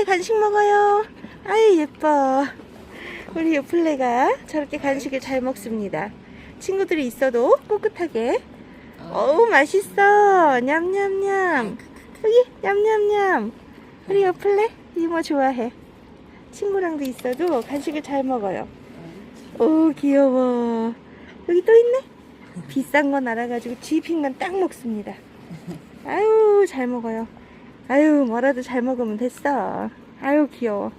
간식 먹어요. 아유 예뻐. 우리 요플레가 저렇게 간식을 잘 먹습니다. 친구들이 있어도 꿋꿋하게. 어우 맛있어. 냠냠냠. 여기 냠냠냠. 우리 요플레 이모 좋아해. 친구랑도 있어도 간식을 잘 먹어요. 오 귀여워. 여기 또 있네. 비싼 건 알아가지고 지핑만 딱 먹습니다. 아유 잘 먹어요. 아유 뭐라도 잘 먹으면 됐어. 아유 귀여워.